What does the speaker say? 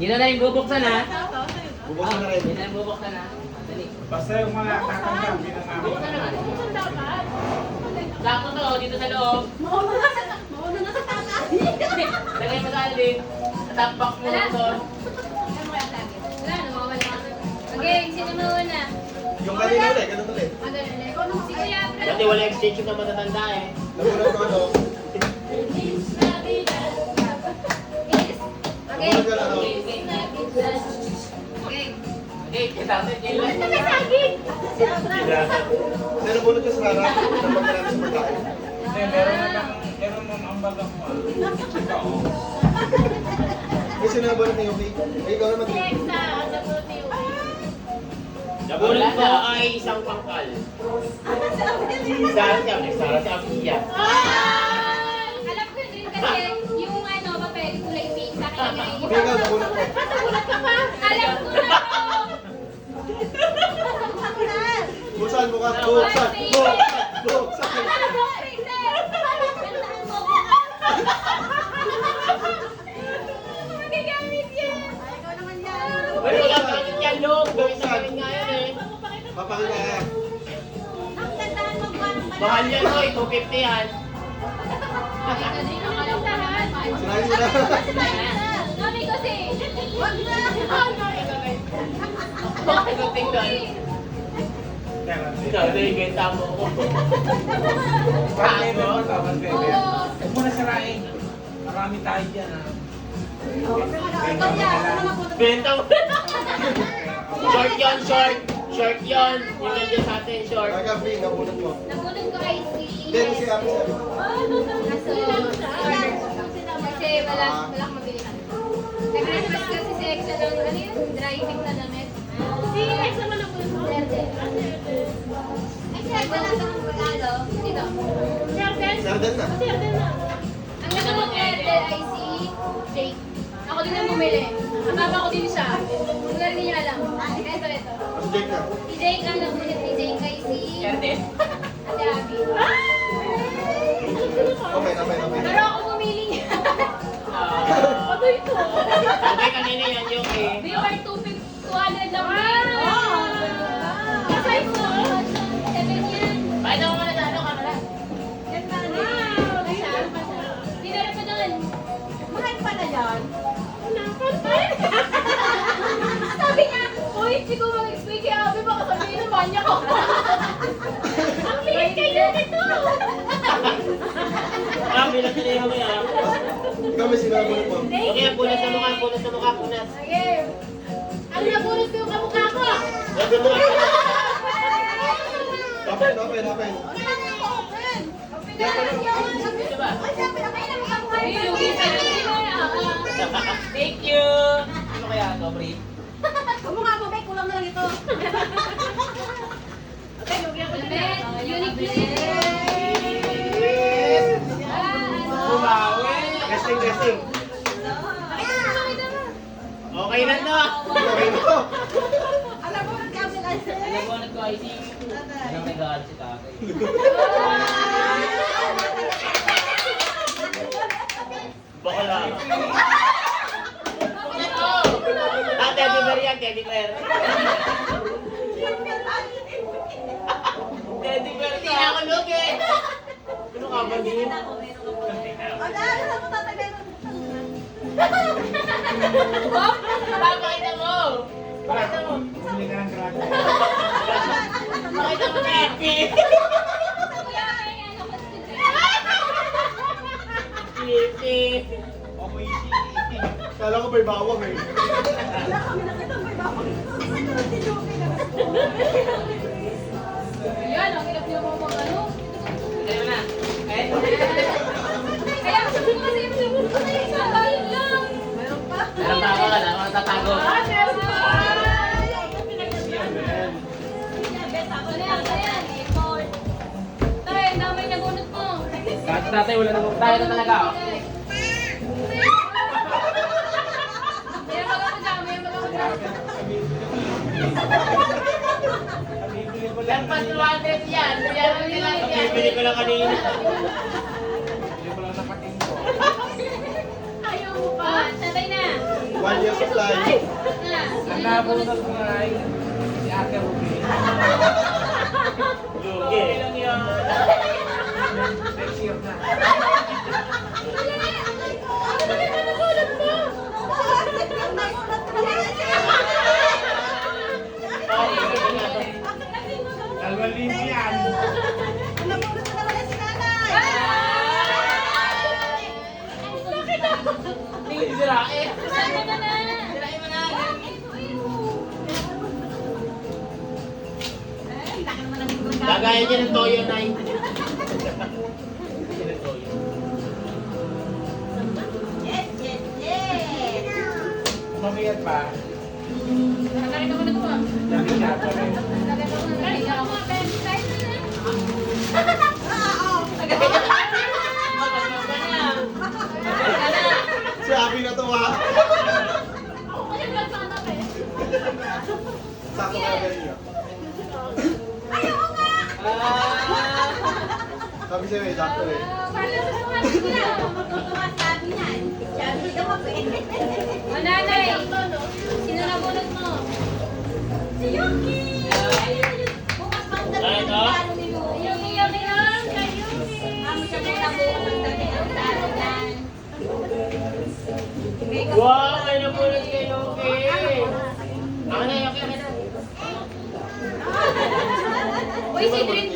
Yun na yung bubuksan ha. Bubuksan na rin. Yun na yung bubuksan ha. Dali. Basta yung mga tatanggap, pinangamin. Buksan na nga. Sakto to, dito sa loob. Mauna na sa tatas. Lagay mo sa alin. Sa top box mo ito. Wala, nawawala ka na. Okay, sino mauna? Yung kanina ulit, ganun ulit. Ganun ulit. Si Kuya Abra. Dati wala exchange yung na matatanda eh. Nagulat ko ano. Okay. Nagulat ka na ano. Okay. Okay, kita sa jail. Nakasagin! Si Abra. Hindi, nabulot ka sa Rara. Napag namin sa pagkain. Hindi, meron mo ang bagang mo. Ikaw. May sinabulot ni Yubi. Ay, ikaw naman. Nabulot ko ay isang pangkal. Sara si Afia. Alam ko din kasi yung ano, papel, kulay pink sa akin ngayon. Hindi, ikaw nabulot ko. Nagulat ka pa? Alam ko na to! Buksan, bukas. Buksan. Buksan. Magagamit yan! Ikaw naman yan! Wala lang kami yan, Log. Gawin sa amin nga yan eh. Papakita ka. Ang gandaan mo ba ng Mahal yan, Loy. 250 yan. Sinabi mo na. Mami kasi! Wag na! Bakit ko tingnan? Ikaw, nagigenta mo ako. Pag-bebe mo to, pag-bebe. Oo. Huwag mo na sirain. Marami tayo dyan ha. Benta mo. Short yun, short. Short yun. Yung nandiyan sa atin, short. Kagabi, nabulot mo. Nabulot ko ay si... Hindi, si Abi sabi. Kasi wala akong mabili kami. Nag-request kasi si Exa ng ano yun? Dry fit na damit. Si Exa mo nabulot mo? Serde. Ay, wala kang regalo. Sino? Sardan na. Ang nabulot Serde ay si Jake. Ako din ang bumili. Kasama ko din siya. Kung na rin niya alam. Ito. Mas Jake na. Si Jake ang nabulot ni Jake kay si... Erde. Ate Abby. Okay. Pero ako bumili niya. Ano ito? Okay, kanina yan yung eh. They were 200 lang. Kasi po, 7 yan. Pakita mo muna sa ano, kamera. Yan na. Dinala pa doon. Mahal pala yan. Sabi niya, uy, hindi ko mag-explain kaya Abby, baka sabihin naman niya ko. Ang liit kayo nito. Bilang sila yung mga. Ikaw may sinabulot mo. Okay, punas sa mukha, punas. Sige. Ang nabulot ko yung kamukha ko. Sabi mo nga. Open. Diba? Thank Thank you! Ano kaya ito, Bri? Kamukha mo, Bek. Kulang na lang ito. Okay, lugyan ko na. Unique. Bumawi! Testing. Okay na to! Okay na. Alam mo, nagkamit Alam mo, nagka-IC. Alam may gagal si tatay. Baka lang. Ano to? Teddy bear yan, teddy bear. Teddy bear ka. Hindi ako lugi. Ano ka ba din? Papakita mo! Pakita mo! Bumili ka ng grado. Pakita mo na Epi! Epi! Okay, Kala ko may bawang eh. Yan, ang hirap niya mga ano. Tayo na. Eh? Kaya sabi ko kasi yung sabi ko na yung sabahin lang. Meron pa? Meron pa ako, wala ako natatago. Meron pa! Ayan. Tay, ang damay na gunot mo. Kahit tatay, wala na tayo na talaga. Oh. May magawa dyan. Yan pa 200 yan. Bayaran nila yan. Bibili ko lang kanina. Bili ko lang ng pating ko. Ayaw mo pa. Tatay na. 1 year supply. Ang nabunot ko nga ay si Ate Ruby. Lugi. lang yan. Next year na. Alwalim yan. Hindi sirain. Lagayan niya ng toyo, Nay. Mabigat pa. Nakakita ko na ito ah. Mabigat pa rin. Nakakita ko na ito ah. Si Abby natuwa. Sakto ka ganyan. Sabi sa'yo eh, sakto eh. Nanay, sino nabunot mo? Si Yuki! Bukas pang Ay, no? Yuki lang! Kay Yuki! Kami siya may nabukas ang dami ng talo dyan. Wow, may napulit kay Loki. Ako na, Yoki, ako na. Uy, si Drin